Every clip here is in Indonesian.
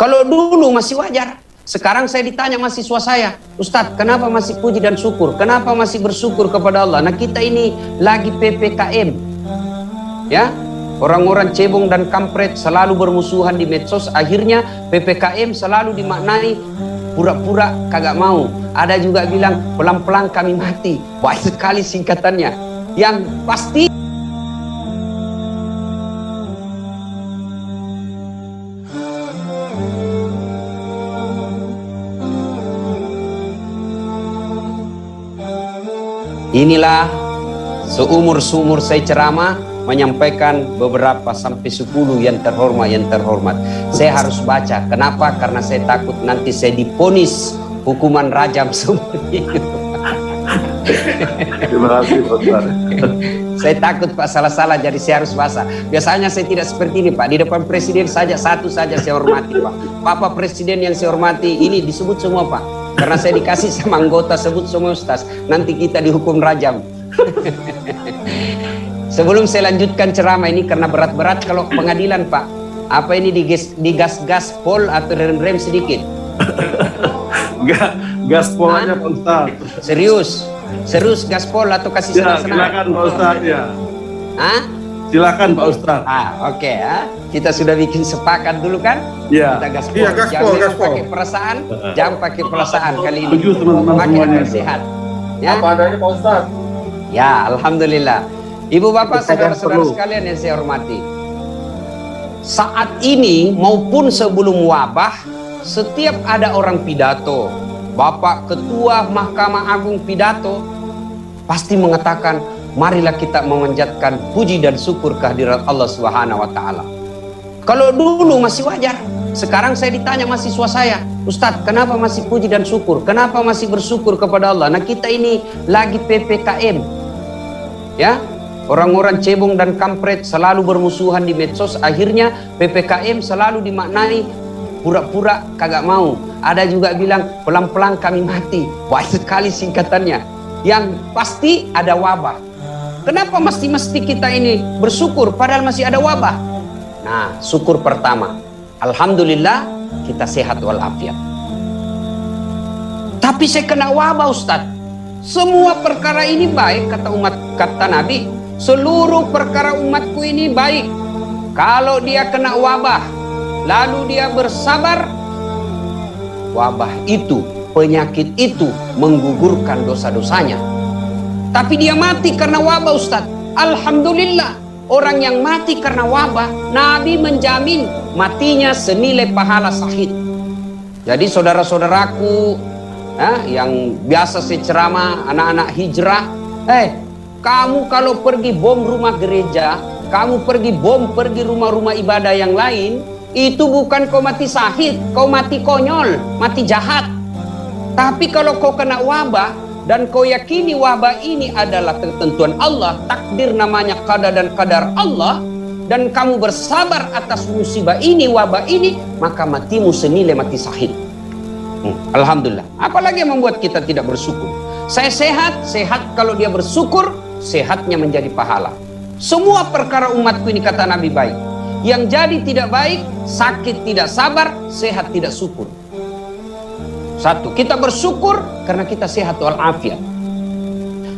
Kalau dulu masih wajar. Sekarang saya ditanya mahasiswa saya, Ustadz, kenapa masih puji dan syukur? Kenapa masih bersyukur kepada Allah? Nah, kita ini lagi PPKM. Ya, orang-orang cebong dan kampret selalu bermusuhan di medsos. Akhirnya PPKM selalu dimaknai pura-pura kagak mau. Ada juga bilang pelan-pelan kami mati. Banyak sekali singkatannya. Yang pasti inilah seumur-umur saya ceramah menyampaikan beberapa sampai 10 yang terhormat. Saya harus baca. Kenapa? Karena saya takut nanti saya diponis hukuman rajam seperti itu. Terima kasih, Pak Ustaz. Saya takut Pak salah-salah, jadi saya harus baca. Biasanya saya tidak seperti ini Pak. Di depan presiden saja satu saja saya hormati Pak. Bapak presiden yang saya hormati ini disebut semua Pak. Karena saya dikasih sama anggota sebut semua Ustaz. Nanti kita dihukum rajam. Sebelum saya lanjutkan ceramah ini karena berat-berat kalau pengadilan Pak. Apa ini digas-gas pol atau rem sedikit? Gaspol aja Pak Ustaz. Serius gaspol atau kasih senang-senang? Silakan Pak Ustaz ya. Hah? Silakan Pak Ustaz. Oke ya. Kita sudah bikin sepakat dulu kan? Iya. Kita gaspol. Iya, gaspol. Pakai perasaan, jangan pakai perasaan kali ini. Setuju teman-teman Pakai semuanya. akal sehat. Ya. Apa adanya Pak Ustaz? Ya, alhamdulillah. Ibu bapak Kita saudara-saudara perlu. sekalian yang saya hormati. Saat ini maupun sebelum wabah, setiap ada orang pidato, Bapak Ketua Mahkamah Agung pidato, pasti mengatakan, marilah kita memanjatkan puji dan syukur kehadirat Allah Subhanahu wa Ta'ala. Kalau dulu masih wajar. Sekarang saya ditanya mahasiswa saya, Ustadz, kenapa masih puji dan syukur? Kenapa masih bersyukur kepada Allah? Nah, kita ini lagi PPKM. Ya, orang-orang cebong dan kampret selalu bermusuhan di medsos. Akhirnya PPKM selalu dimaknai pura-pura kagak mau. Ada juga bilang pelan-pelan kami mati. Banyak sekali singkatannya. Yang pasti ada wabah. Kenapa mesti kita ini bersyukur padahal masih ada wabah? Nah, syukur pertama, alhamdulillah kita sehat walafiat. Tapi saya kena wabah Ustadz. Semua perkara ini baik kata Nabi. Seluruh perkara umatku ini baik. Kalau dia kena wabah, lalu dia bersabar, wabah itu, penyakit itu menggugurkan dosa-dosanya. Tapi dia mati karena wabah Ustadz. Alhamdulillah, orang yang mati karena wabah, Nabi menjamin matinya senilai pahala syahid. Jadi saudara-saudaraku yang biasa saya ceramah, anak-anak hijrah, kamu kalau pergi bom rumah gereja, kamu pergi rumah-rumah ibadah yang lain, itu bukan kau mati syahid, kau mati konyol, mati jahat. Tapi kalau kau kena wabah dan kau yakini wabah ini adalah ketentuan Allah, takdir namanya qada dan qadar Allah, dan kamu bersabar atas musibah ini, wabah ini, maka matimu senilai mati syahid. Alhamdulillah. Apalagi yang membuat kita tidak bersyukur? Saya sehat kalau dia bersyukur, sehatnya menjadi pahala. Semua perkara umatku ini kata Nabi baik. Yang jadi tidak baik, sakit tidak sabar, sehat tidak syukur. Satu, kita bersyukur karena kita sehat walafiat.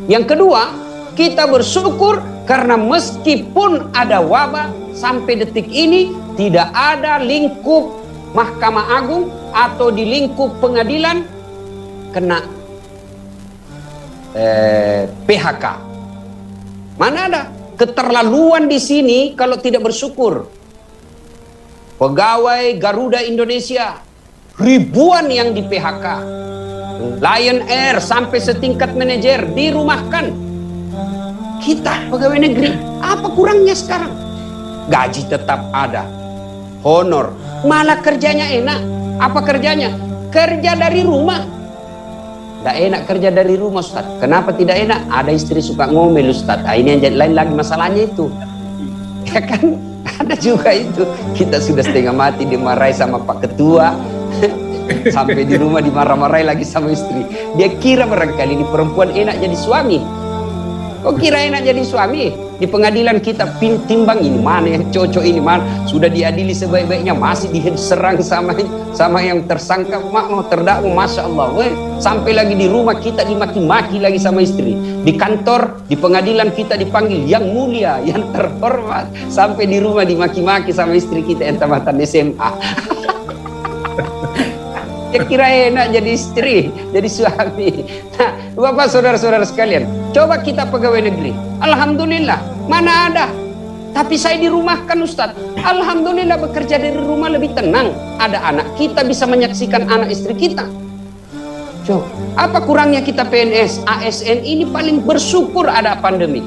Yang kedua, kita bersyukur karena meskipun ada wabah, sampai detik ini tidak ada lingkup Mahkamah Agung atau di lingkup pengadilan kena PHK. Mana ada keterlaluan di sini kalau tidak bersyukur. Pegawai Garuda Indonesia ribuan yang di PHK. Lion Air sampai setingkat manajer dirumahkan. Kita pegawai negeri, apa kurangnya sekarang? Gaji tetap ada, honor, malah kerjanya enak. Apa kerjanya? Kerja dari rumah. Tidak enak kerja dari rumah Ustaz. Kenapa tidak enak? Ada istri suka ngomel Ustaz. Ini yang jadi lain lagi masalahnya itu. Ya kan? Ada juga itu. Kita sudah setengah mati dimarahi sama Pak Ketua. Sampai di rumah dimarah-marahi lagi sama istri. Dia kira barangkali ini perempuan enak jadi suami. Kok kira enak jadi suami? Di pengadilan kita timbang ini mana yang cocok, ini mana sudah diadili sebaik-baiknya, masih diserang sama yang tersangka, mau terdakwa, masya Allah. Sampai lagi di rumah kita dimaki-maki lagi sama istri. Di kantor, di pengadilan kita dipanggil yang mulia, yang terhormat. Sampai di rumah dimaki-maki sama istri kita yang tamatan SMA. Ya kira enak jadi istri, jadi suami. Nah, Bapak saudara-saudara sekalian, coba kita pegawai negeri. Alhamdulillah, mana ada. Tapi saya dirumahkan Ustadz. Alhamdulillah bekerja dari rumah lebih tenang. Ada anak kita bisa menyaksikan anak istri kita. Coba, apa kurangnya kita PNS, ASN ini paling bersyukur ada pandemi.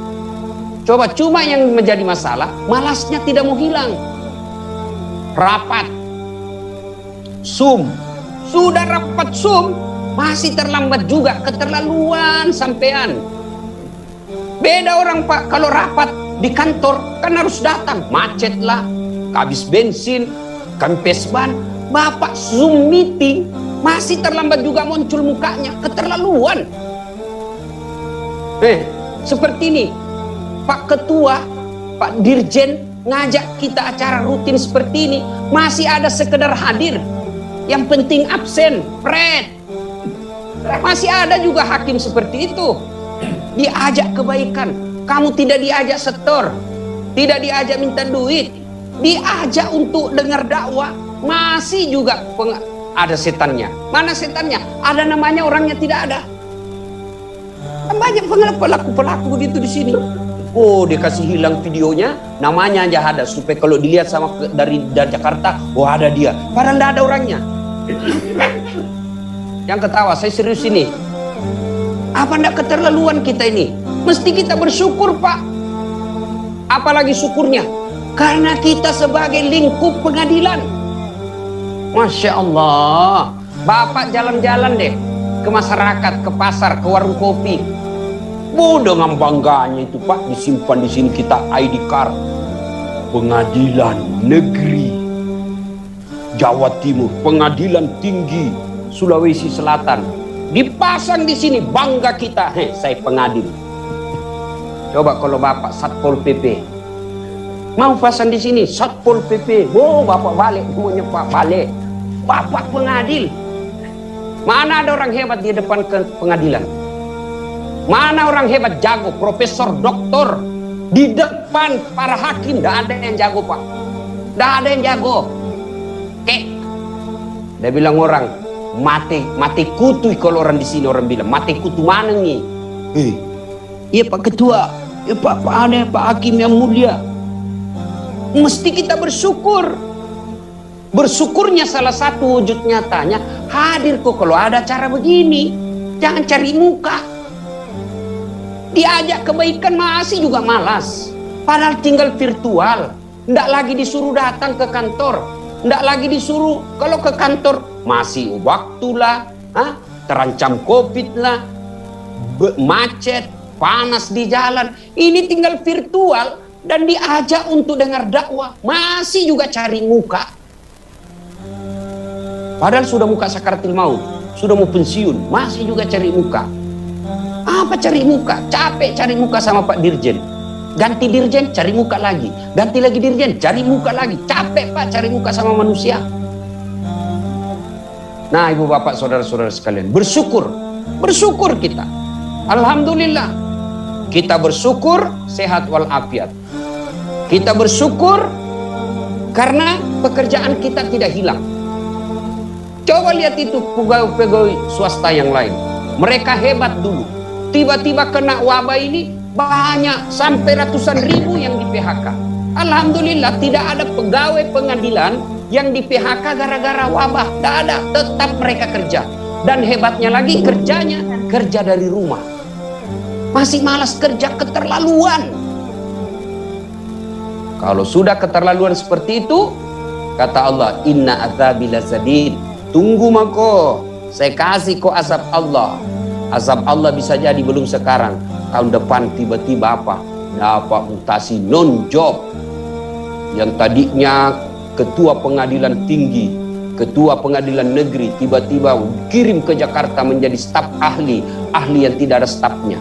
Coba, cuma yang menjadi masalah, malasnya tidak mau hilang. Rapat, Zoom. Sudah rapat Zoom, masih terlambat juga, keterlaluan sampean. Beda orang Pak, kalau rapat di kantor kan harus datang, macet lah, habis bensin, kempes ban. Bapak Zoom meeting, masih terlambat juga muncul mukanya, keterlaluan. Seperti ini, Pak Ketua, Pak Dirjen ngajak kita acara rutin seperti ini, masih ada sekedar hadir. Yang penting absen, Fred. Masih ada juga hakim seperti itu. Diajak kebaikan, kamu tidak diajak setor, tidak diajak minta duit, diajak untuk dengar dakwah, masih juga ada setannya. Mana setannya? Ada namanya, orangnya tidak ada. Banyak pelaku-pelaku begitu di sini. Oh, dia kasih hilang videonya, namanya aja ada, supaya kalau dilihat sama dari Jakarta, oh ada dia. Padahal tidak ada orangnya. Yang ketawa, saya serius ini. Apa enggak keterlaluan kita ini? Mesti kita bersyukur Pak. Apalagi syukurnya? Karena kita sebagai lingkup pengadilan. Masya Allah. Bapak jalan-jalan deh ke masyarakat, ke pasar, ke warung kopi. Dengan bangganya itu Pak, disimpan di sini kita ID card. Pengadilan Negeri Jawa Timur, Pengadilan Tinggi Sulawesi Selatan, dipasang di sini, bangga kita, saya pengadil. Coba kalau Bapak Satpol PP mau pasang di sini, Satpol PP, oh Bapak balik, semuanya Pak balik, Bapak pengadil. Mana ada orang hebat di depan ke pengadilan? Mana orang hebat jago, profesor, doktor di depan para hakim? Tidak ada yang jago Pak, tidak ada yang jago. Dia bilang orang mati kutu, kalau orang di sini orang bilang mati kutu mana nih? Iya Pak Ketua, ya Pak ada Pak Hakim yang mulia. Mesti kita bersyukur. Bersyukurnya salah satu wujud nyatanya hadir kok kalau ada acara begini. Jangan cari muka. Diajak kebaikan masih juga malas. Padahal tinggal virtual, ndak lagi disuruh datang ke kantor. Nggak lagi disuruh, kalau ke kantor masih waktulah, terancam COVID lah, macet, panas di jalan. Ini tinggal virtual dan diajak untuk dengar dakwah, masih juga cari muka. Padahal sudah muka sakaratil maut, sudah mau pensiun, masih juga cari muka. Apa cari muka? Capek cari muka sama Pak Dirjen. Ganti dirjen, cari muka lagi. Ganti lagi dirjen, cari muka lagi. Capek Pak cari muka sama manusia. Nah ibu bapak saudara-saudara sekalian, bersyukur. Bersyukur kita. Alhamdulillah. Kita bersyukur sehat walafiat. Kita bersyukur karena pekerjaan kita tidak hilang. Coba lihat itu pegawai swasta yang lain. Mereka hebat dulu. Tiba-tiba kena wabah ini, banyak sampai ratusan ribu yang di PHK. Alhamdulillah tidak ada pegawai pengadilan yang di PHK gara-gara wabah. Tidak ada, tetap mereka kerja. Dan hebatnya lagi kerjanya kerja dari rumah. Masih malas kerja, keterlaluan. Kalau sudah keterlaluan seperti itu, kata Allah, inna adzabi lazadid. Tunggu mako, saya kasih kok azab Allah. Azab Allah bisa jadi belum sekarang. Tahun depan tiba-tiba apa? Dapat mutasi non-job. Yang tadinya ketua pengadilan tinggi, ketua pengadilan negeri, tiba-tiba kirim ke Jakarta menjadi staf ahli yang tidak ada stafnya.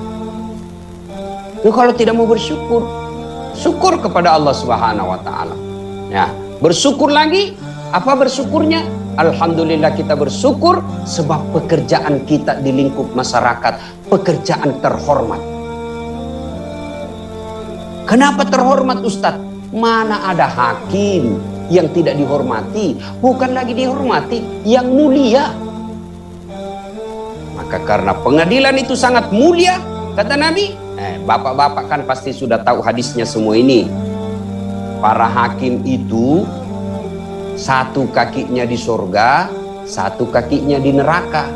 Kalau tidak mau bersyukur, syukur kepada Allah Subhanahu wa taala. Ya, bersyukur lagi. Apa bersyukurnya? Alhamdulillah kita bersyukur sebab pekerjaan kita di lingkup masyarakat, pekerjaan terhormat. Kenapa terhormat, Ustadz? Mana ada hakim yang tidak dihormati? Bukan lagi dihormati, yang mulia. Maka karena pengadilan itu sangat mulia, kata Nabi, bapak-bapak kan pasti sudah tahu hadisnya semua ini. Para hakim itu satu kakinya di surga, satu kakinya di neraka.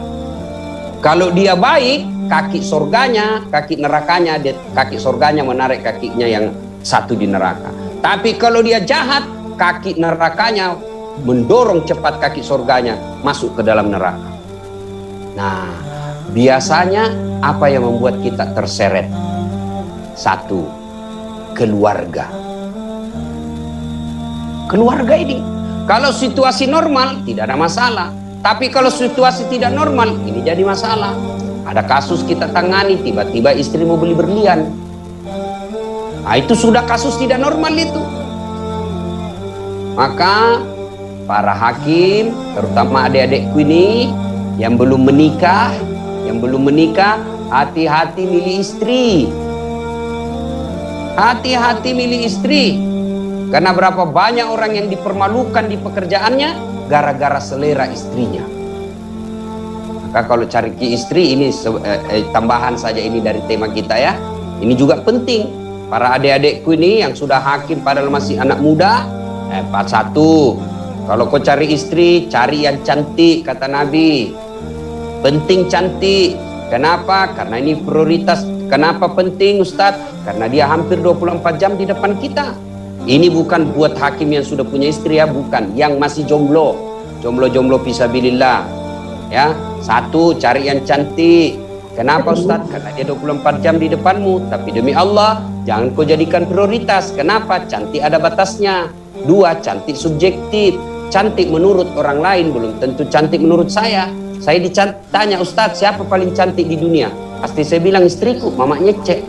Kalau dia baik, kaki surganya, kaki nerakanya, kaki surganya menarik kakinya yang satu di neraka. Tapi kalau dia jahat, kaki nerakanya mendorong cepat kaki surganya masuk ke dalam neraka. Nah, biasanya apa yang membuat kita terseret? Satu, keluarga. Keluarga ini, kalau situasi normal tidak ada masalah. Tapi kalau situasi tidak normal, ini jadi masalah. Ada kasus kita tangani, tiba-tiba istri mau beli berlian. Nah, itu sudah kasus tidak normal itu. Maka para hakim, terutama adik-adikku ini yang belum menikah, hati-hati milih istri. Hati-hati milih istri. Karena berapa banyak orang yang dipermalukan di pekerjaannya gara-gara selera istrinya. Maka kalau cari istri ini tambahan saja ini dari tema kita ya. Ini juga penting. Para adik-adikku ini yang sudah hakim padahal masih anak muda, satu, kalau kau cari istri, cari yang cantik, kata Nabi. Penting cantik. Kenapa? Karena ini prioritas. Kenapa penting, Ustadz? Karena dia hampir 24 jam di depan kita. Ini bukan buat hakim yang sudah punya istri ya, bukan. Yang masih jomblo. Jomblo-jomblo fisabilillah. Ya, satu, cari yang cantik. Kenapa, Ustadz? Karena dia 24 jam di depanmu. Tapi demi Allah, jangan kau jadikan prioritas. Kenapa? Cantik ada batasnya. Dua, cantik subjektif. Cantik menurut orang lain belum tentu cantik menurut saya. Saya ditanya, Ustadz, siapa paling cantik di dunia? Pasti saya bilang istriku, mamanya cek.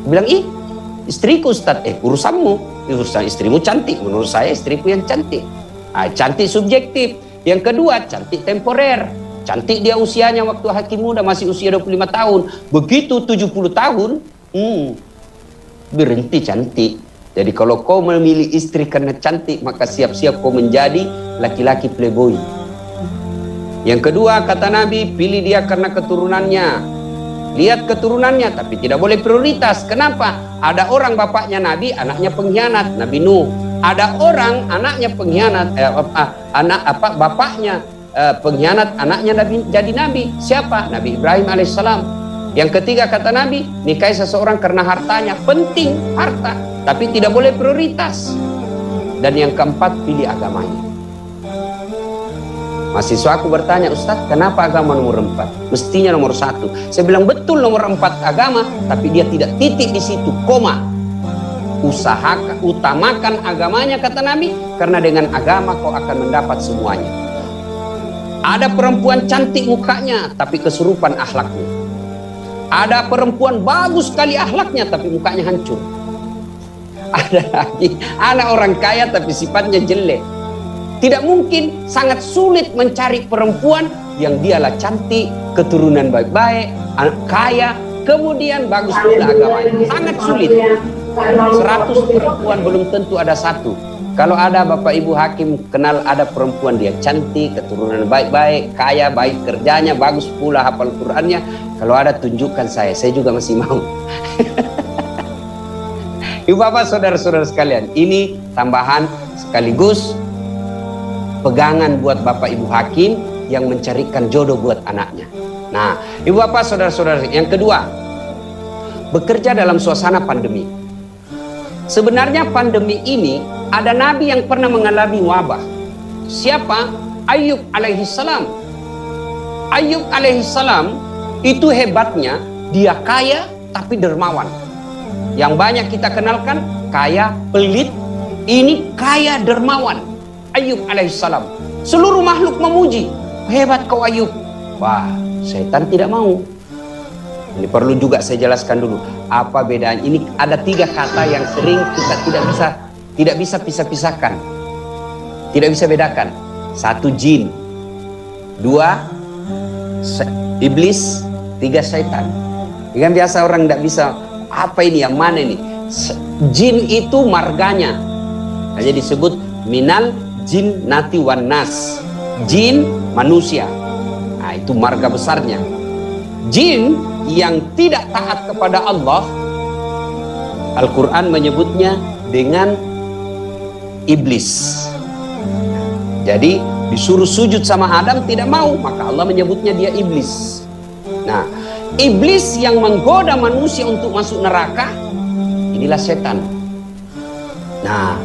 Bilang, istriku, Ustadz. Urusanmu. Urusan istrimu cantik. Menurut saya istriku yang cantik. Cantik subjektif. Yang kedua, cantik temporer. Cantik dia usianya waktu hakim muda masih usia 25 tahun. Begitu 70 tahun, berhenti cantik. Jadi kalau kau memilih istri karena cantik, maka siap-siap kau menjadi laki-laki playboy. Yang kedua, kata Nabi, pilih dia karena keturunannya. Lihat keturunannya, tapi tidak boleh prioritas. Kenapa? Ada orang bapaknya Nabi, anaknya pengkhianat, Nabi Nuh. Ada orang anaknya pengkhianat, bapaknya pengkhianat, anaknya Nabi jadi Nabi. Siapa? Nabi Ibrahim alaihissalam. Yang ketiga, kata Nabi, nikahi seseorang karena hartanya. Penting harta, tapi tidak boleh prioritas. Dan yang keempat, pilih agamanya. Mahasiswa aku bertanya, Ustadz, kenapa agama nomor 4? Mestinya nomor 1. Saya bilang, betul nomor 4 agama, tapi dia tidak titik di situ, koma. Usahakan, utamakan agamanya, kata Nabi, karena dengan agama kau akan mendapat semuanya. Ada perempuan cantik mukanya, tapi kesurupan akhlaknya. Ada perempuan bagus sekali akhlaknya, tapi mukanya hancur. Ada lagi anak orang kaya, tapi sifatnya jelek. Tidak mungkin, sangat sulit mencari perempuan yang dialah cantik, keturunan baik-baik, kaya, kemudian bagus pula agamanya. Sangat sulit. 100 perempuan belum tentu ada satu. Kalau ada Bapak Ibu Hakim kenal ada perempuan dia cantik, keturunan baik-baik, kaya, baik kerjanya, bagus pula hafal Qur'annya. Kalau ada tunjukkan saya juga masih mau. Ibu Bapak, saudara-saudara sekalian, ini tambahan sekaligus pegangan buat Bapak Ibu Hakim yang mencarikan jodoh buat anaknya. Nah, Ibu Bapak, saudara-saudara, yang kedua, bekerja dalam suasana pandemi. Sebenarnya pandemi ini ada nabi yang pernah mengalami wabah. Siapa? Ayub alaihissalam. Ayub alaihissalam itu hebatnya, dia kaya tapi dermawan. Yang banyak kita kenalkan kaya, pelit, ini kaya dermawan. Ayub alaihissalam. Seluruh makhluk memuji, hebat kau Ayub. Wah, setan tidak mau. Ini perlu juga saya jelaskan dulu. Apa bedanya? Ini ada 3 kata yang sering kita tidak bisa pisah-pisahkan. Tidak bisa bedakan. 1 jin, 2 iblis, 3 syaitan. Ini kan biasa orang tidak bisa, apa ini yang mana ini? Jin itu marganya. Hanya disebut minal jin nati wan nas. Jin manusia. Nah, itu marga besarnya. Jin yang tidak taat kepada Allah, Al-Quran menyebutnya dengan iblis. Jadi disuruh sujud sama Adam tidak mau, maka Allah menyebutnya dia iblis. Nah, iblis yang menggoda manusia untuk masuk neraka, inilah setan. Nah,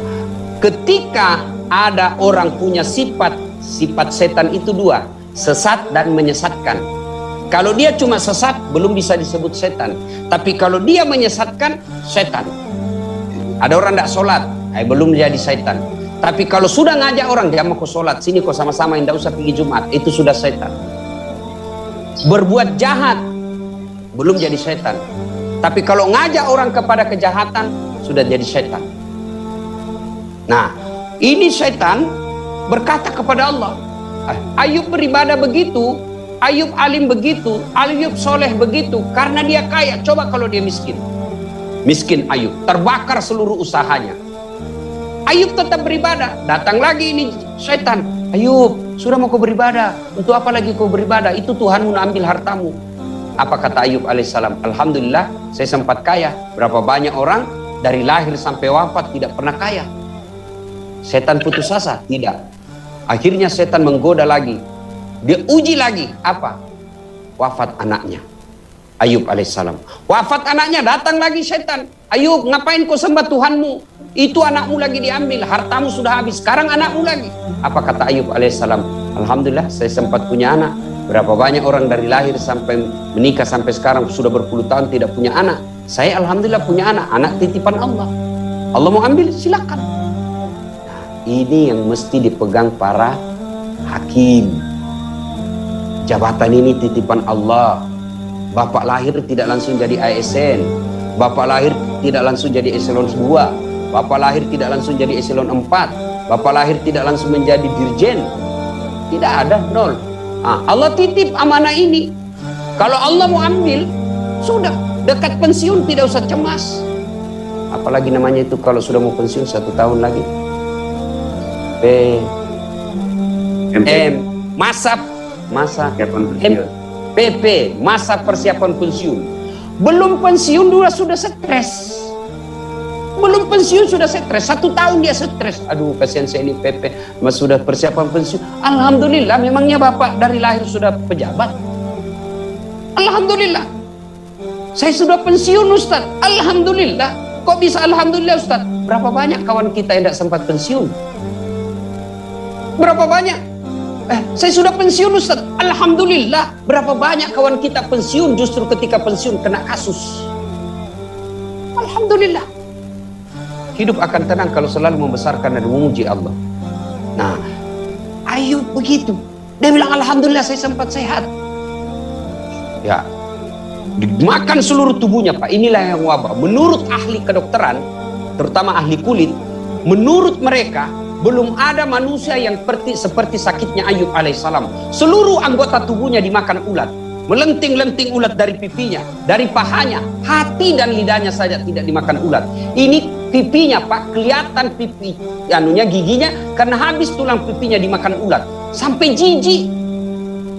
ketika ada orang punya sifat setan itu 2, sesat dan menyesatkan. Kalau dia cuma sesat, belum bisa disebut setan. Tapi kalau dia menyesatkan, setan. Ada orang tidak sholat, belum jadi setan. Tapi kalau sudah ngajak orang, dia mau ke sholat, sini kok sama-sama, tidak usah pergi Jumat, itu sudah setan. Berbuat jahat, belum jadi setan. Tapi kalau ngajak orang kepada kejahatan, sudah jadi setan. Nah, ini setan berkata kepada Allah, Ayub beribadah begitu, Ayub alim begitu, Ayub soleh begitu, karena dia kaya. Coba kalau dia miskin. Miskin Ayub, terbakar seluruh usahanya. Ayub tetap beribadah. Datang lagi ini setan. Ayub, sudah mau kau beribadah, untuk apa lagi kau beribadah? Itu Tuhanmu ambil hartamu. Apa kata Ayub alaihissalam? Alhamdulillah, saya sempat kaya. Berapa banyak orang dari lahir sampai wafat tidak pernah kaya. Setan putus asa? Tidak. Akhirnya setan menggoda lagi. Dia uji lagi. Apa? Wafat anaknya Ayub alaihissalam. Wafat anaknya, datang lagi setan. Ayub, ngapain kau sembah Tuhanmu? Itu anakmu lagi diambil, hartamu sudah habis, sekarang anakmu lagi. Apa kata Ayub alaihissalam? Alhamdulillah, saya sempat punya anak. Berapa banyak orang dari lahir sampai menikah sampai sekarang sudah berpuluh tahun tidak punya anak. Saya alhamdulillah punya anak, anak titipan Allah. Allah mau ambil, silakan. Nah, ini yang mesti dipegang para hakim. Jabatan ini titipan Allah. Bapak lahir tidak langsung jadi ASN. Bapak lahir tidak langsung jadi eselon 2. Bapak lahir tidak langsung jadi eselon 4. Bapak lahir tidak langsung menjadi dirjen. Tidak ada, 0. Nah, Allah titip amanah ini. Kalau Allah mau ambil, sudah. Dekat pensiun tidak usah cemas. Apalagi namanya itu kalau sudah mau pensiun 1 tahun lagi. Masa PP, masa persiapan pensiun. Belum pensiun sudah stres. Belum pensiun sudah stres. 1 tahun dia stres. Aduh, kasihan saya ini PP, mas sudah persiapan pensiun. Alhamdulillah, memangnya bapak dari lahir sudah pejabat? Alhamdulillah. Saya sudah pensiun Ustaz. Alhamdulillah. Kok bisa alhamdulillah Ustaz? Berapa banyak kawan kita yang tidak sempat pensiun? Berapa banyak? Saya sudah pensiun Ustaz. Alhamdulillah. Berapa banyak kawan kita pensiun justru ketika pensiun kena kasus. Alhamdulillah. Hidup akan tenang kalau selalu membesarkan dan memuji Allah. Nah, Ayub begitu. Dia bilang alhamdulillah saya sempat sehat. Ya, dimakan seluruh tubuhnya Pak. Inilah yang wabah. Menurut ahli kedokteran, terutama ahli kulit, menurut mereka belum ada manusia yang seperti sakitnya Ayub alaihissalam. Seluruh anggota tubuhnya dimakan ulat. Melenting-lenting ulat dari pipinya, dari pahanya, hati dan lidahnya saja tidak dimakan ulat. Ini pipinya Pak, kelihatan pipi, giginya, karena habis tulang pipinya dimakan ulat. Sampai jijik.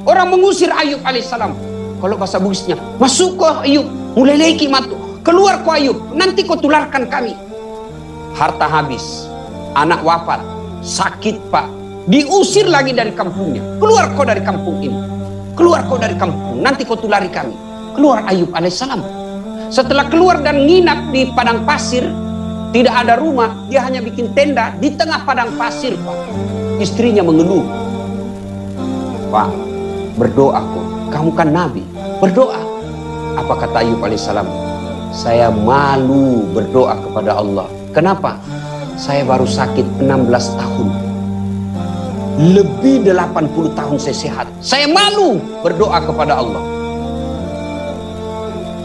Orang mengusir Ayub alaihissalam. Kalau bahasa Bugisnya, masuk kau Ayub, mulai lagi matu. Keluar kau Ayub, nanti kau tularkan kami. Harta habis, anak wafat, sakit Pak, diusir lagi dari kampungnya. Keluar kau dari kampung ini, keluar kau dari kampung, nanti kau tulari kami. Keluar Ayub alaihissalam. Setelah keluar dan nginap di padang pasir, tidak ada rumah, dia hanya bikin tenda di tengah padang pasir Pak. Istrinya mengeluh, Pak, berdoa kau, kamu kan nabi, berdoa. Apa kata Ayub alaihissalam? Saya malu berdoa kepada Allah. Kenapa? Saya baru sakit 16 tahun. Lebih 80 tahun saya sehat. Saya malu berdoa kepada Allah.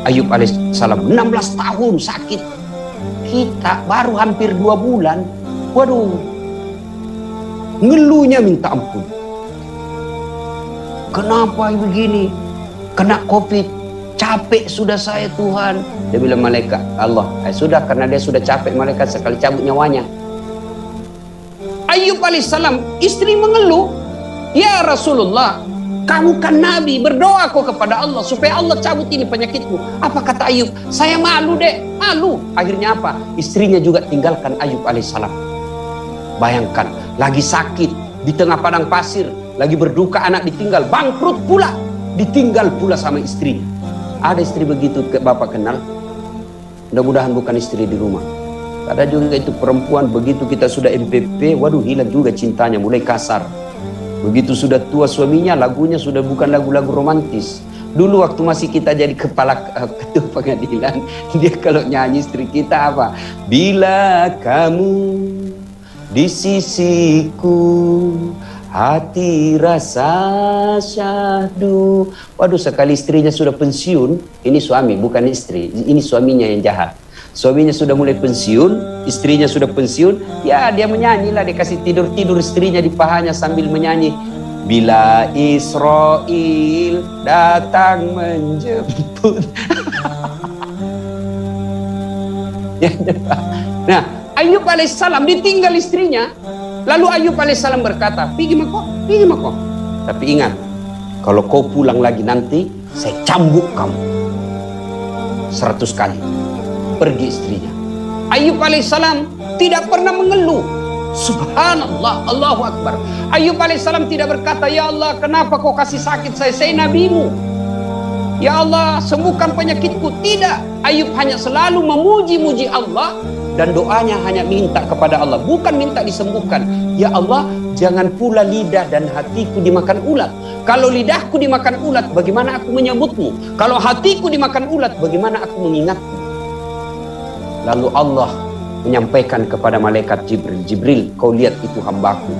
Ayub alaihissalam 16 tahun sakit. Kita baru hampir 2 bulan. Waduh, ngeluhnya minta ampun. Kenapa begini? Kena COVID, capek sudah saya Tuhan. Dia bilang malaikat Allah, sudah, karena dia sudah capek malaikat sekali cabut nyawanya. Ayub alaihissalam, istri mengeluh, ya Rasulullah, kamu kan Nabi, berdoa kau kepada Allah supaya Allah cabut ini penyakitku. Apa kata Ayub? Saya malu dek, malu. Akhirnya apa? Istrinya juga tinggalkan Ayub alaihissalam. Bayangkan, lagi sakit di tengah padang pasir, lagi berduka anak ditinggal, bangkrut pula, ditinggal pula sama istrinya. Ada istri begitu Bapak kenal? Mudah-mudahan bukan istri di rumah. Ada juga itu perempuan, begitu kita sudah MPP, waduh hilang juga cintanya, mulai kasar. Begitu sudah tua suaminya, lagunya sudah bukan lagu-lagu romantis. Dulu waktu masih kita jadi kepala ketua pengadilan, dia kalau nyanyi istri kita apa? Bila kamu di sisiku, hati rasa syahdu. Waduh, sekali istrinya sudah pensiun, ini suami bukan istri, ini suaminya yang jahat. Suaminya sudah mulai pensiun, istrinya sudah pensiun, ya dia menyanyi lah, dia kasih tidur-tidur istrinya di pahanya sambil menyanyi. Bila Israel datang menjemput. Nah, Ayub alaihissalam ditinggal istrinya. Lalu Ayub alaihissalam berkata, pergi mako. Tapi ingat, kalau kau pulang lagi nanti, saya cambuk kamu 100 kali. Pergi istrinya. Ayub alaihissalam tidak pernah mengeluh. Subhanallah, Allahu Akbar. Ayub alaihissalam tidak berkata, ya Allah, kenapa kau kasih sakit saya nabimu. Ya Allah, sembuhkan penyakitku. Tidak. Ayub hanya selalu memuji-muji Allah. Dan doanya hanya minta kepada Allah, bukan minta disembuhkan. Ya Allah, jangan pula lidah dan hatiku dimakan ulat. Kalau lidahku dimakan ulat, bagaimana aku menyebutmu? Kalau hatiku dimakan ulat, bagaimana aku mengingatmu? Lalu Allah menyampaikan kepada malaikat Jibril, Jibril, kau lihat itu hambaku,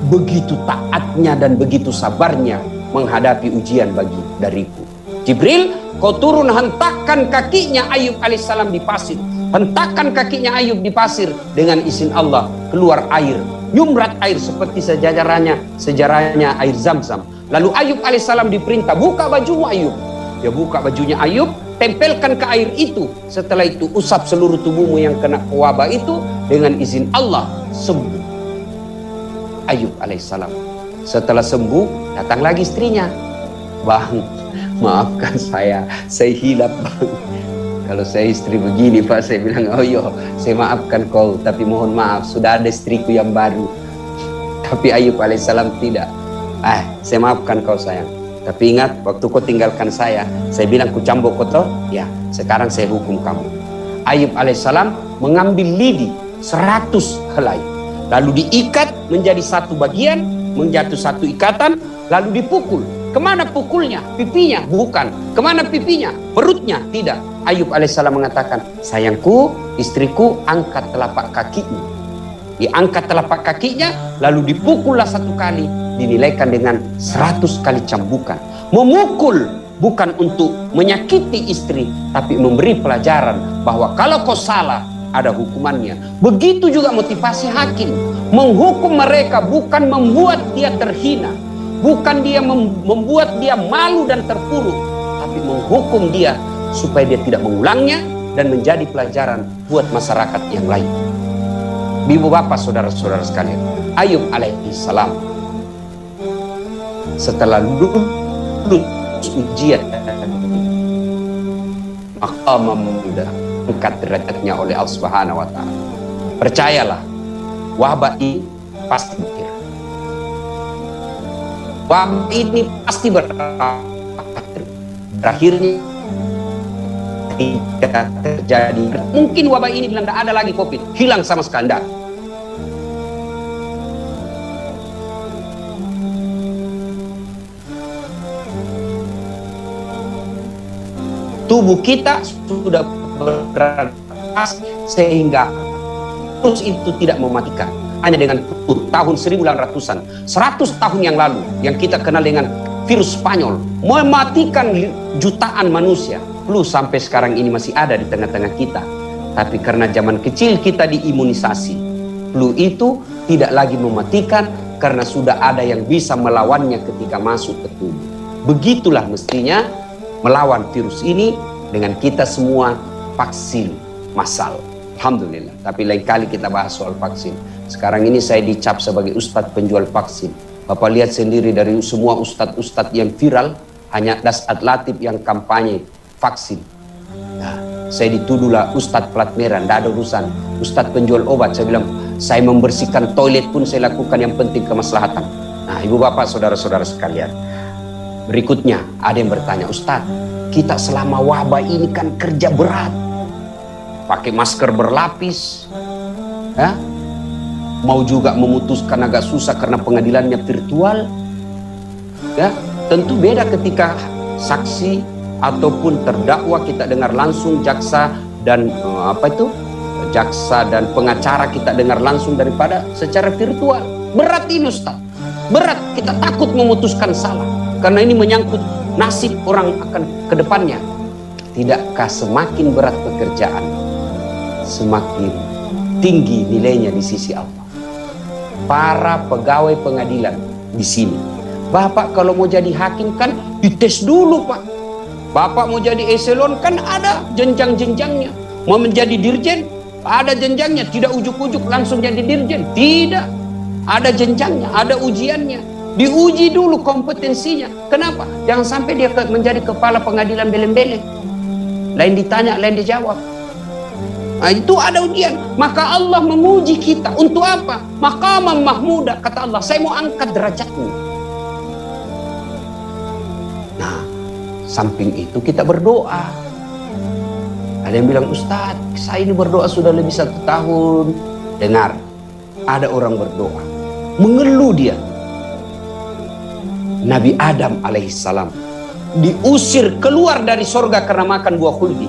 begitu taatnya dan begitu sabarnya menghadapi ujian dariku. Jibril, kau turun hentakkan kakinya Ayub alaihissalam di pasir. Hentakan kakinya Ayub di pasir, dengan izin Allah keluar air, nyumrat air seperti sejarahnya air Zam-Zam. Lalu Ayub alaihissalam diperintah, buka bajumu Ayub. Dia buka bajunya Ayub, tempelkan ke air itu. Setelah itu usap seluruh tubuhmu yang kena wabah itu, dengan izin Allah sembuh Ayub alaihissalam. Setelah sembuh, datang lagi istrinya. Bang, maafkan saya hilap bang. Kalau saya istri begini Pak, saya bilang, oh iya, saya maafkan kau, tapi mohon maaf, sudah ada istriku yang baru. Tapi Ayub alaihissalam tidak. Saya maafkan kau sayang. Tapi ingat, waktu kau tinggalkan saya bilang ku cambuk kotor, ya, sekarang saya hukum kamu. Ayub alaihissalam mengambil lidi 100 helai. Lalu diikat menjadi satu bagian, menjadi satu ikatan, lalu dipukul. Kemana pukulnya? Pipinya? Bukan. Kemana pipinya? Perutnya? Tidak. Ayub alaihissalam mengatakan, sayangku, istriku, angkat telapak kakinya. Diangkat telapak kakinya, lalu dipukullah 1 kali, dinilaikan dengan 100 kali cambukan. Memukul bukan untuk menyakiti istri, tapi memberi pelajaran bahwa kalau kau salah, ada hukumannya. Begitu juga motivasi hakim. Menghukum mereka bukan membuat dia terhina, bukan dia membuat dia malu dan terpuruk, tapi menghukum dia supaya dia tidak mengulangnya dan menjadi pelajaran buat masyarakat yang lain. Ibu bapak saudara-saudara sekalian, Ayub alaihissalam setelah lulus ujian, maka memudah angkat derajatnya oleh Allah Subhanahu wa taala. Percayalah, wabah ini pasti berakhir. Wabah ini pasti berakhir. Berakhirnya tidak terjadi. Mungkin wabah ini tidak ada lagi COVID, hilang sama sekali. Tubuh kita sudah beradaptasi sehingga virus itu tidak mematikan. Hanya dengan tahun 1800-an, 100 tahun yang lalu yang kita kenal dengan virus Spanyol mematikan jutaan manusia. Flu sampai sekarang ini masih ada di tengah-tengah kita. Tapi karena zaman kecil kita diimunisasi, flu itu tidak lagi mematikan karena sudah ada yang bisa melawannya ketika masuk ke tubuh. Begitulah mestinya melawan virus ini dengan kita semua vaksin massal. Alhamdulillah. Tapi lain kali kita bahas soal vaksin. Sekarang ini saya dicap sebagai ustadz penjual vaksin. Bapak lihat sendiri dari semua ustadz-ustadz yang viral, hanya Dasat Latif yang kampanye vaksin. Nah, saya dituduhlah ustadz plat merah, tidak ada urusan. Ustadz penjual obat, saya bilang, saya membersihkan toilet pun saya lakukan, yang penting kemaslahatan. Nah, ibu bapak, saudara-saudara sekalian. Berikutnya, ada yang bertanya, Ustadz, kita selama wabah ini kan kerja berat. Pakai masker berlapis. Ya? Mau juga memutuskan agak susah karena pengadilannya virtual. Ya, tentu beda ketika saksi ataupun terdakwa kita dengar langsung, jaksa dan jaksa dan pengacara kita dengar langsung daripada secara virtual. Berat ini Ustaz. Berat, kita takut memutuskan salah karena ini menyangkut nasib orang akan ke depannya. Tidakkah semakin berat pekerjaan, semakin tinggi nilainya di sisi Allah? Para pegawai pengadilan di sini, Bapak kalau mau jadi hakim kan dites dulu Pak. Bapak mau jadi eselon kan ada jenjang-jenjangnya. Mau menjadi dirjen ada jenjangnya, tidak ujuk-ujuk langsung jadi dirjen. Tidak, ada jenjangnya, ada ujiannya. Diuji dulu kompetensinya. Kenapa? Jangan sampai dia menjadi kepala pengadilan beleng-beleng. Lain ditanya, lain dijawab. Nah, itu ada ujian. Maka Allah menguji kita. Untuk apa? Maqaman mahmuda. Kata Allah, saya mau angkat derajatmu. Nah, samping itu kita berdoa. Ada yang bilang, Ustadz, saya ini berdoa sudah lebih 1 tahun. Dengar, ada orang berdoa. Mengeluh dia. Nabi Adam alaihissalam diusir keluar dari sorga karena makan buah khuldi.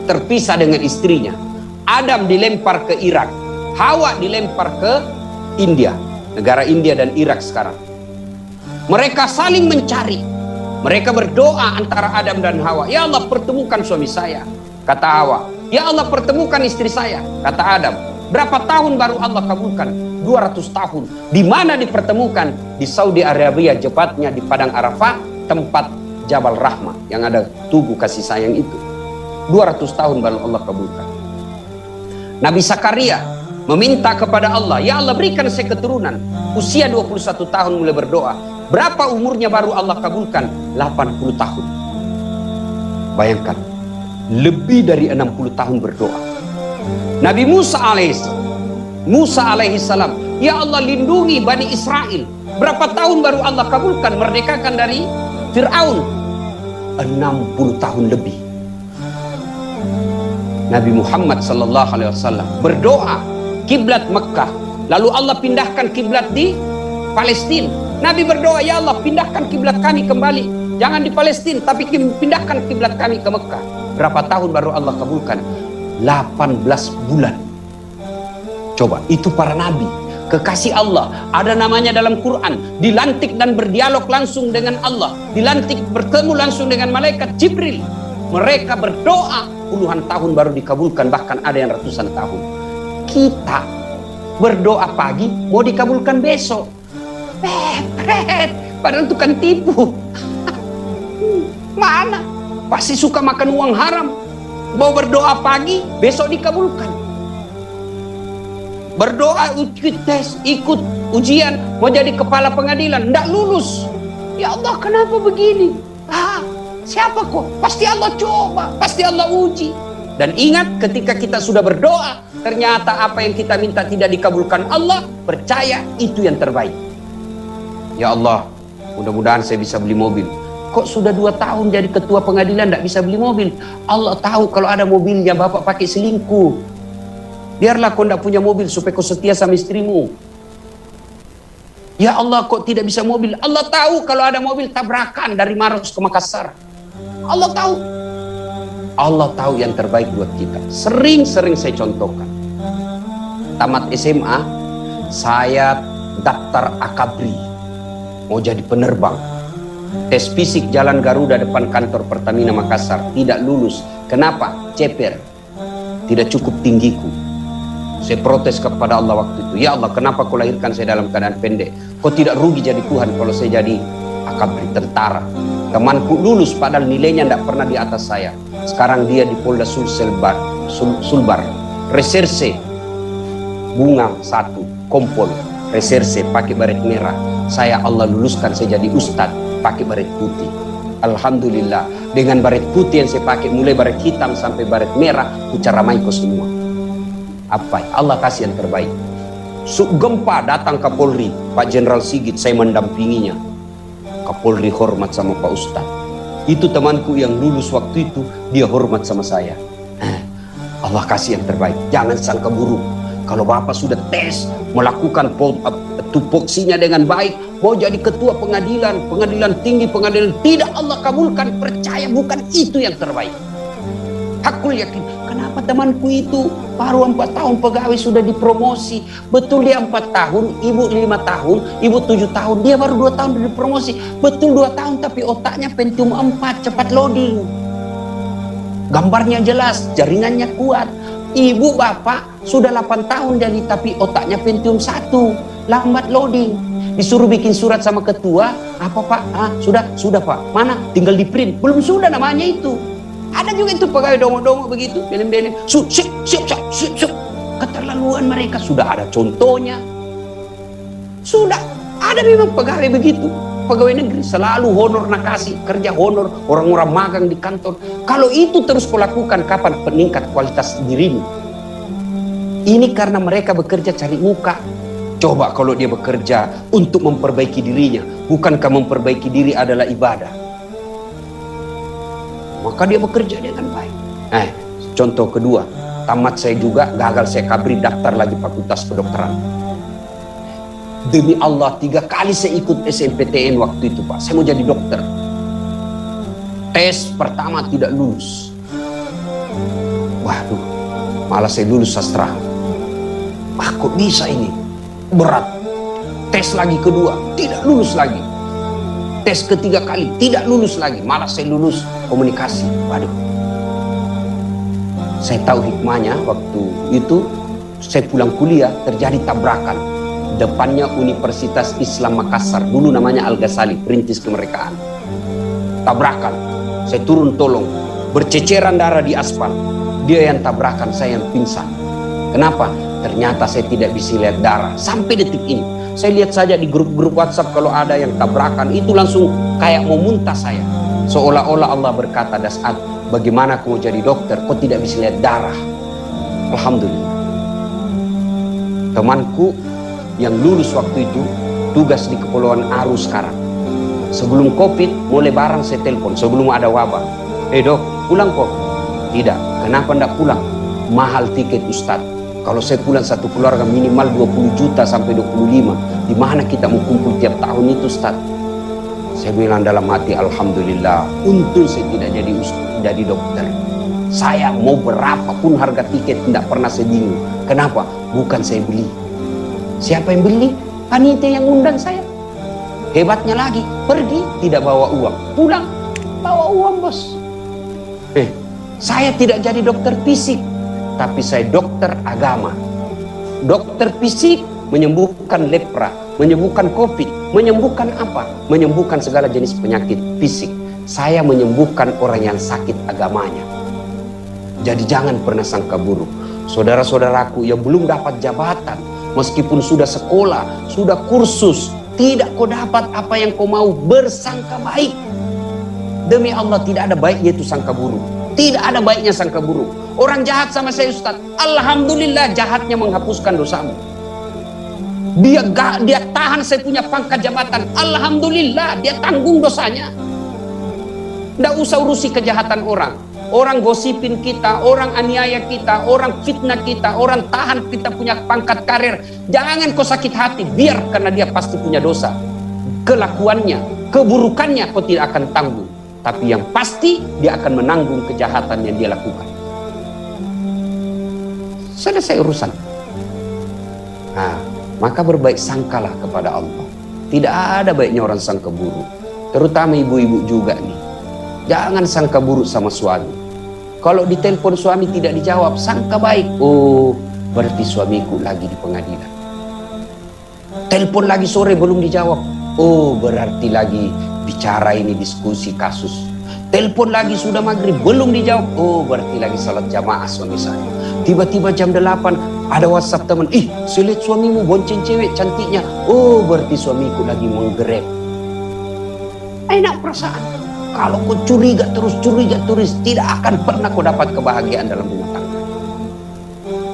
Terpisah dengan istrinya. Adam dilempar ke Irak, Hawa dilempar ke India, negara India dan Irak sekarang. Mereka saling mencari. Mereka berdoa antara Adam dan Hawa, ya Allah pertemukan suami saya. Kata Hawa, ya Allah pertemukan istri saya. Kata Adam, berapa tahun baru Allah kabulkan? 200 tahun. Di mana dipertemukan? Di Saudi Arabia, tepatnya di Padang Arafah, tempat Jabal Rahmah yang ada tugu kasih sayang itu. 200 tahun baru Allah kabulkan. Nabi Zakaria meminta kepada Allah, ya Allah berikan saya keturunan. Usia 21 tahun mulai berdoa. Berapa umurnya baru Allah kabulkan? 80 tahun. Bayangkan, lebih dari 60 tahun berdoa. Nabi Musa alaihissalam, ya Allah lindungi Bani Israel. Berapa tahun baru Allah kabulkan merdekakan dari Fir'aun? 60 tahun lebih. Nabi Muhammad sallallahu alaihi wasallam berdoa kiblat Mekah, lalu Allah pindahkan kiblat di Palestina. Nabi berdoa, ya Allah pindahkan kiblat kami kembali, jangan di Palestina tapi pindahkan kiblat kami ke Mekah. Berapa tahun baru Allah kabulkan? 18 bulan. Coba, itu para nabi kekasih Allah, ada namanya dalam Quran, dilantik dan berdialog langsung dengan Allah, dilantik bertemu langsung dengan malaikat Jibril. Mereka berdoa puluhan tahun baru dikabulkan, bahkan ada yang ratusan tahun. Kita berdoa pagi mau dikabulkan besok. Padahal itu kan tipu. Mana? Pasti suka makan uang haram. Mau berdoa pagi besok dikabulkan. Berdoa ikut tes, ikut ujian, mau jadi kepala pengadilan, tidak lulus. Ya Allah kenapa begini? Siapa kok? Pasti Allah coba, pasti Allah uji. Dan ingat, ketika kita sudah berdoa, ternyata apa yang kita minta tidak dikabulkan Allah, percaya itu yang terbaik. Ya Allah, mudah-mudahan saya bisa beli mobil. Kok sudah 2 tahun jadi ketua pengadilan tidak bisa beli mobil? Allah tahu kalau ada mobilnya Bapak pakai selingkuh. Biarlah kau tidak punya mobil supaya kau setia sama istrimu. Ya Allah, kok tidak bisa mobil? Allah tahu kalau ada mobil tabrakan dari Maros ke Makassar. Allah tahu. Allah tahu yang terbaik buat kita. Sering-sering saya contohkan. Tamat SMA, saya daftar akabri. Mau jadi penerbang. Tes fisik Jalan Garuda depan kantor Pertamina Makassar, tidak lulus. Kenapa? Ceper. Tidak cukup tinggiku. Saya protes kepada Allah waktu itu. Ya Allah, kenapa kau lahirkan saya dalam keadaan pendek? Kau tidak rugi jadi Tuhan kalau saya jadi akabri tentara. Temanku lulus padahal nilainya tidak pernah di atas saya. Sekarang dia di Polda Sulbar. Reserse bunga 1, kompol. Reserse pakai baret merah. Saya Allah luluskan saya jadi ustad pakai baret putih. Alhamdulillah, dengan baret putih yang saya pakai, mulai baret hitam sampai baret merah, ku caramai kau semua. Apa? Allah kasih yang terbaik. Gempa datang Kapolri, Pak Jenderal Sigit, saya mendampinginya. Kapolri hormat sama Pak Ustadz. Itu temanku yang lulus waktu itu, dia hormat sama saya. Allah kasih yang terbaik. Jangan sangka buruk. Kalau Bapak sudah tes, melakukan tupoksinya dengan baik, mau jadi ketua pengadilan, pengadilan tinggi, pengadilan, tidak Allah kabulkan, percaya bukan itu yang terbaik. Hakul yakin. Kenapa temanku itu baru 4 tahun pegawai sudah dipromosi? Betul dia 4 tahun, ibu 5 tahun, ibu 7 tahun, dia baru 2 tahun dipromosi. Betul 2 tahun tapi otaknya Pentium 4, cepat loading. Gambarnya jelas, jaringannya kuat. Ibu bapak sudah 8 tahun jadi tapi otaknya Pentium 1, lambat loading. Disuruh bikin surat sama ketua, apa Pak? Sudah Pak. Mana? Tinggal di print. Belum sudah namanya itu. Ada juga itu pegawai dongo-dongo begitu, belim-belim. Siap. Keterlaluan mereka, sudah ada contohnya. Sudah ada memang pegawai begitu. Pegawai negeri selalu honor nakasi, kerja honor, orang-orang magang di kantor. Kalau itu terus kau lakukan, kapan peningkat kualitas dirimu? Ini karena mereka bekerja cari muka. Coba kalau dia bekerja untuk memperbaiki dirinya, bukankah memperbaiki diri adalah ibadah? Maka dia bekerja dengan baik. Contoh kedua, tamat saya juga, gagal saya kabri, daftar lagi fakultas kedokteran. Demi Allah 3 kali saya ikut SNPTN waktu itu Pak, saya mau jadi dokter. Tes pertama tidak lulus. Waduh, malah saya lulus sastra. Kok bisa ini? Berat. Tes lagi kedua, tidak lulus lagi. Tes ketiga kali, tidak lulus lagi. Malah saya lulus komunikasi. Waduh. Saya tahu hikmahnya waktu itu. Saya pulang kuliah, terjadi tabrakan. Depannya Universitas Islam Makassar. Dulu namanya Al-Ghazali, perintis kemerdekaan. Tabrakan. Saya turun tolong. Berceceran darah di aspal. Dia yang tabrakan, saya yang pingsan. Kenapa? Ternyata saya tidak bisa lihat darah. Sampai detik ini. Saya lihat saja di grup-grup WhatsApp kalau ada yang tabrakan, itu langsung kayak mau muntah saya. Seolah-olah Allah berkata, Dasat, bagaimana kau jadi dokter, kau tidak bisa lihat darah. Alhamdulillah. Temanku yang lulus waktu itu, tugas di Kepulauan Aru sekarang. Sebelum Covid, mulai barang saya telepon, sebelum ada wabah. Dok, pulang kok? Tidak. Kenapa tidak pulang? Mahal tiket Ustadz. Kalau saya pulang satu keluarga minimal 20 juta sampai 25. Di mana kita mau kumpul tiap tahun itu Ustaz? Saya bilang dalam hati, Alhamdulillah, untung saya tidak jadi dokter. Saya mau berapapun harga tiket tidak pernah saya bingung. Kenapa? Bukan saya beli. Siapa yang beli? Panitia yang undang saya. Hebatnya lagi, pergi tidak bawa uang, pulang bawa uang bos. Saya tidak jadi dokter fisik, tapi saya dokter agama. Dokter fisik menyembuhkan lepra, menyembuhkan COVID, menyembuhkan apa? Menyembuhkan segala jenis penyakit fisik. Saya menyembuhkan orang yang sakit agamanya. Jadi jangan pernah sangka buruk. Saudara-saudaraku yang belum dapat jabatan, meskipun sudah sekolah, sudah kursus, tidak kau dapat apa yang kau mau, bersangka baik. Demi Allah tidak ada baiknya itu sangka buruk. Tidak ada baiknya sangka buruk. Orang jahat sama saya Ustaz, Alhamdulillah jahatnya menghapuskan dosamu. Dia tahan saya punya pangkat jabatan, Alhamdulillah dia tanggung dosanya. Tidak usah urusi kejahatan orang. Orang gosipin kita, orang aniaya kita, orang fitnah kita, orang tahan kita punya pangkat karir. Jangan kau sakit hati, biar karena dia pasti punya dosa. Kelakuannya, keburukannya kau tidak akan tanggung. Tapi yang pasti dia akan menanggung kejahatan yang dia lakukan. Selesai urusan. Maka berbaik sangkalah kepada Allah. Tidak ada baiknya orang sangka buruk. terutama ibu-ibu juga nih, jangan sangka buruk sama suami. Kalau ditelepon suami tidak dijawab, sangka baik. Oh, berarti suamiku lagi di pengadilan. Telepon lagi sore belum dijawab. Oh, berarti lagi bicara ini diskusi kasus. Telepon lagi sudah maghrib belum dijawab. Oh, berarti lagi salat jamaah suami saya. Tiba-tiba jam 8 ada WhatsApp teman. Ih, saya lihat suamimu bonceng cewek cantiknya. Oh, berarti suamiku lagi menggrab. Enak perasaan. Kalau kau curiga terus, tidak akan pernah kau dapat kebahagiaan dalam rumah tangga.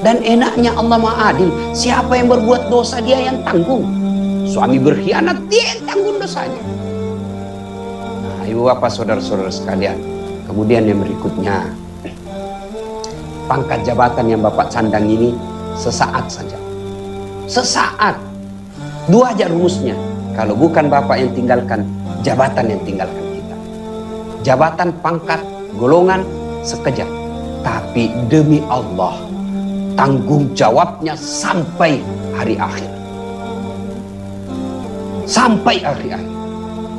Dan enaknya Allah Maha Adil. Siapa yang berbuat dosa dia yang tanggung. Suami berkhianat dia yang tanggung dosanya. Nah, ibu bapak saudara-saudara sekalian. Kemudian yang berikutnya, pangkat jabatan yang bapak sandang ini sesaat saja. Sesaat. Dua aja rumusnya. Kalau bukan bapak yang tinggalkan, jabatan yang tinggalkan kita. Jabatan, pangkat, golongan sekejap. Tapi demi Allah, tanggung jawabnya sampai hari akhir. Sampai hari akhir.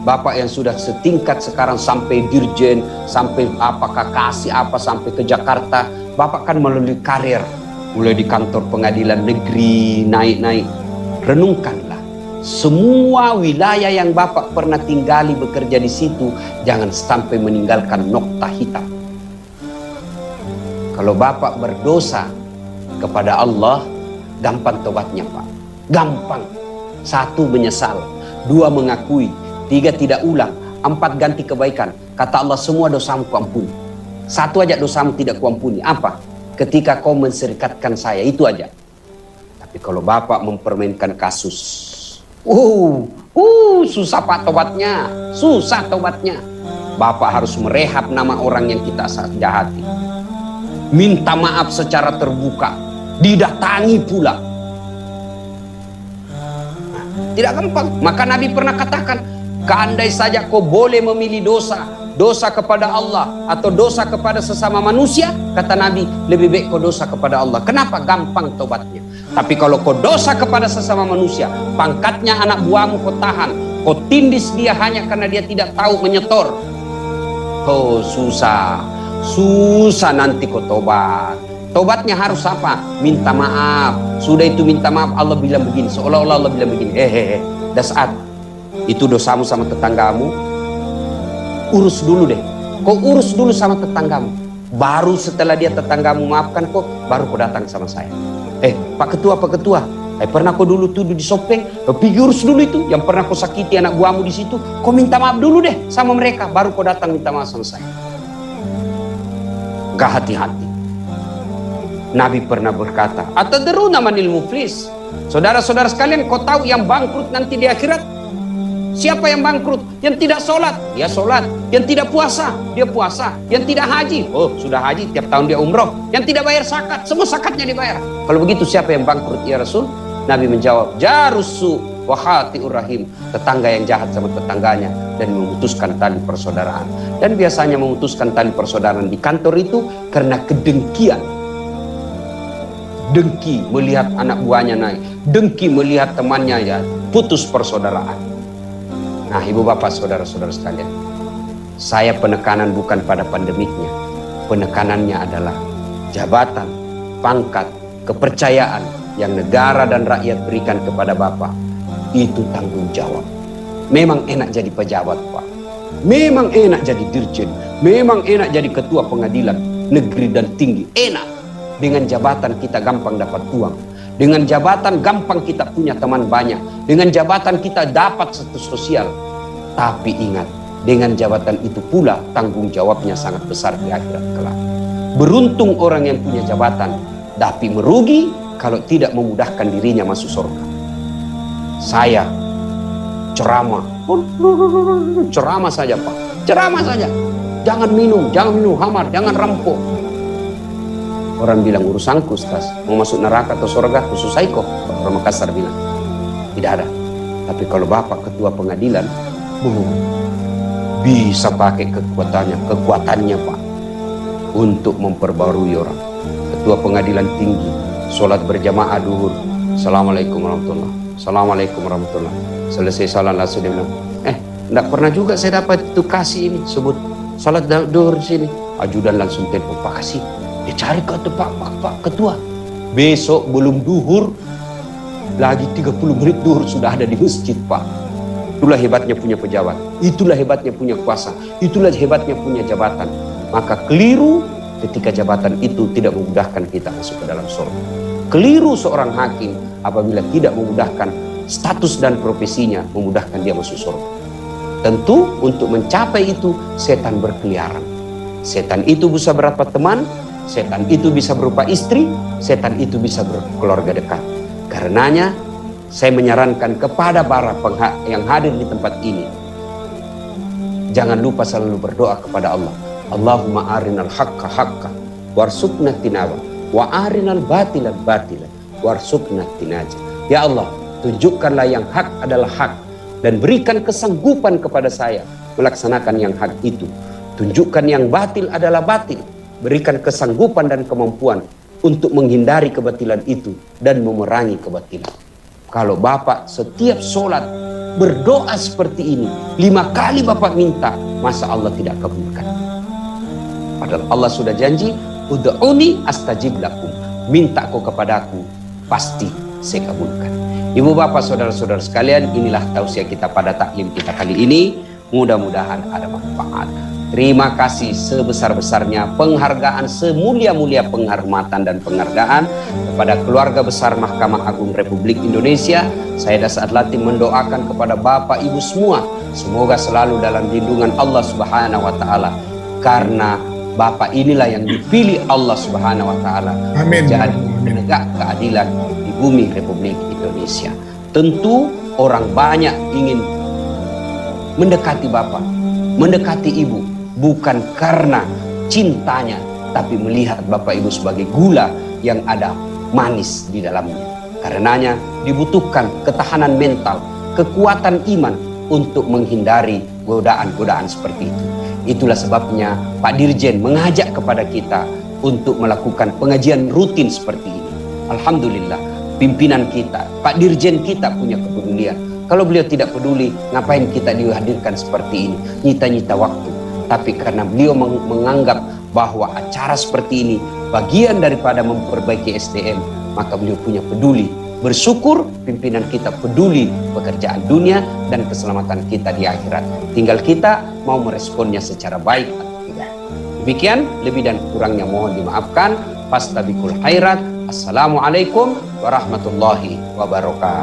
Bapak yang sudah setingkat sekarang sampai dirjen, sampai apakah kasih apa, sampai ke Jakarta. Bapak kan melalui karir. Mulai di kantor pengadilan negeri, naik-naik. Renungkanlah. Semua wilayah yang Bapak pernah tinggali bekerja di situ, jangan sampai meninggalkan nokta hitam. Kalau Bapak berdosa kepada Allah, gampang tobatnya Pak. Gampang. 1, menyesal. 2, mengakui. 3, tidak ulang. 4, ganti kebaikan. Kata Allah, semua dosamu kuampuni. 1 aja dosamu tidak kuampuni. Apa? Ketika kau menserikatkan saya, itu aja. Tapi kalau Bapak mempermainkan kasus, susah Pak tobatnya. Susah tobatnya. Bapak harus merehab nama orang yang kita jahati. Minta maaf secara terbuka. Didatangi pula. Tidak gampang. Maka Nabi pernah katakan, andai saja kau boleh memilih dosa kepada Allah atau dosa kepada sesama manusia, kata Nabi, lebih baik kau dosa kepada Allah. Kenapa? Gampang tobatnya. Tapi kalau kau dosa kepada sesama manusia, pangkatnya anak buahmu kau tahan, kau tindis dia hanya karena dia tidak tahu menyetor. Oh, susah nanti kau tobat. Tobatnya harus apa? Minta maaf. Sudah itu minta maaf, Allah bilang begini, seolah-olah Allah bilang begini, dasar, itu dosamu sama tetanggamu, urus dulu deh. Kau urus dulu sama tetanggamu. Baru setelah dia tetanggamu maafkan kau, baru kau datang sama saya. Pak Ketua, pernah kau dulu tuduh di Sopeng, pergi urus dulu itu. Yang pernah kau sakiti anak buahmu di situ, kau minta maaf dulu deh sama mereka, baru kau datang minta maaf sama saya. Gak hati-hati. Nabi pernah berkata, atadruna manil muflis? Saudara-saudara sekalian, kau tahu yang bangkrut nanti di akhirat? Siapa yang bangkrut? Yang tidak sholat, dia sholat. Yang tidak puasa, dia puasa. Yang tidak haji, sudah haji, tiap tahun dia umroh. Yang tidak bayar zakat, semua zakatnya dibayar. Kalau begitu siapa yang bangkrut ya Rasul? Nabi menjawab, jarusu wa khati'ur rahim, tetangga yang jahat sama tetangganya dan memutuskan tali persaudaraan. Dan biasanya memutuskan tali persaudaraan di kantor itu karena kedengkian. Dengki melihat anak buahnya naik, dengki melihat temannya ya putus persaudaraan. Nah, ibu bapak saudara-saudara sekalian, saya penekanan bukan pada pandemiknya, penekanannya adalah jabatan, pangkat, kepercayaan yang negara dan rakyat berikan kepada bapak, itu tanggung jawab. Memang enak jadi pejabat Pak, memang enak jadi dirjen, memang enak jadi ketua pengadilan negeri dan tinggi, enak. Dengan jabatan kita gampang dapat uang. Dengan jabatan gampang kita punya teman banyak. Dengan jabatan kita dapat status sosial. Tapi ingat, dengan jabatan itu pula tanggung jawabnya sangat besar di akhirat kelak. Beruntung orang yang punya jabatan, tapi merugi kalau tidak memudahkan dirinya masuk surga. Saya ceramah saja Pak, ceramah saja. Jangan minum hamar, jangan rampok. Orang bilang, urusanku Ustaz, mau masuk neraka atau surga aku selesai kok. Orang Makassar bilang, tidak ada. Tapi kalau Bapak ketua pengadilan, bisa pakai kekuatannya Pak, untuk memperbarui orang. Ketua pengadilan tinggi, sholat berjamaah duhur, Assalamualaikum warahmatullahi. Assalamualaikum warahmatullahi. Selesai salat langsung dia bilang, Tidak pernah juga saya dapat itu kasih ini, sebut salat duhur di sini. Ajudan langsung telepon, Pak kasih. Dia cari ke Pak Ketua. Besok belum duhur, lagi 30 menit duhur sudah ada di masjid, Pak. Itulah hebatnya punya pejabat. Itulah hebatnya punya kuasa. Itulah hebatnya punya jabatan. Maka keliru ketika jabatan itu tidak memudahkan kita masuk ke dalam surga. Keliru seorang hakim apabila tidak memudahkan status dan profesinya, memudahkan dia masuk surga. Tentu untuk mencapai itu setan berkeliaran. Setan itu bisa berupa teman, setan itu bisa berupa istri, setan itu bisa berkeluarga dekat. Karenanya saya menyarankan kepada para yang hadir di tempat ini, jangan lupa selalu berdoa kepada Allah. Allahumma arinal haqqa haqqa warzuqna tinaba wa arinal batila batila warzuqna tinaja. Ya Allah, tunjukkanlah yang hak adalah hak dan berikan kesanggupan kepada saya melaksanakan yang hak itu. Tunjukkan yang batil adalah batil, berikan kesanggupan dan kemampuan untuk menghindari kebatilan itu dan memerangi kebatilan. Kalau Bapak setiap sholat berdoa seperti ini 5 kali Bapak minta, masa Allah tidak kabulkan? Padahal Allah sudah janji, ud'uni astajib lakum, minta kau kepadaku pasti saya kabulkan. Ibu bapak saudara-saudara sekalian, inilah tausiah kita pada taklim kita kali ini. Mudah-mudahan ada manfaat. Terima kasih sebesar-besarnya penghargaan, semulia-mulia penghormatan dan penghargaan kepada keluarga besar Mahkamah Agung Republik Indonesia. Saya Dasat Latif mendoakan kepada Bapak Ibu semua, semoga selalu dalam lindungan Allah Subhanahu wa taala, karena Bapak inilah yang dipilih Allah Subhanahu wa taala menjadi penegak keadilan di bumi Republik Indonesia. Tentu orang banyak ingin mendekati Bapak, mendekati Ibu, bukan karena cintanya, tapi melihat Bapak Ibu sebagai gula yang ada manis di dalamnya. Karenanya dibutuhkan ketahanan mental, kekuatan iman untuk menghindari godaan-godaan seperti itu. Itulah sebabnya Pak Dirjen mengajak kepada kita untuk melakukan pengajian rutin seperti ini. Alhamdulillah, pimpinan kita, Pak Dirjen kita punya kepedulian. Kalau beliau tidak peduli, ngapain kita dihadirkan seperti ini, nyita-nyita waktu. Tapi karena beliau menganggap bahwa acara seperti ini bagian daripada memperbaiki SDM, maka beliau punya peduli. Bersyukur pimpinan kita peduli pekerjaan dunia dan keselamatan kita di akhirat. Tinggal kita mau meresponnya secara baik atau tidak. Demikian, lebih dan kurangnya mohon dimaafkan. Fastabiqul khairat. Assalamualaikum warahmatullahi wabarakatuh.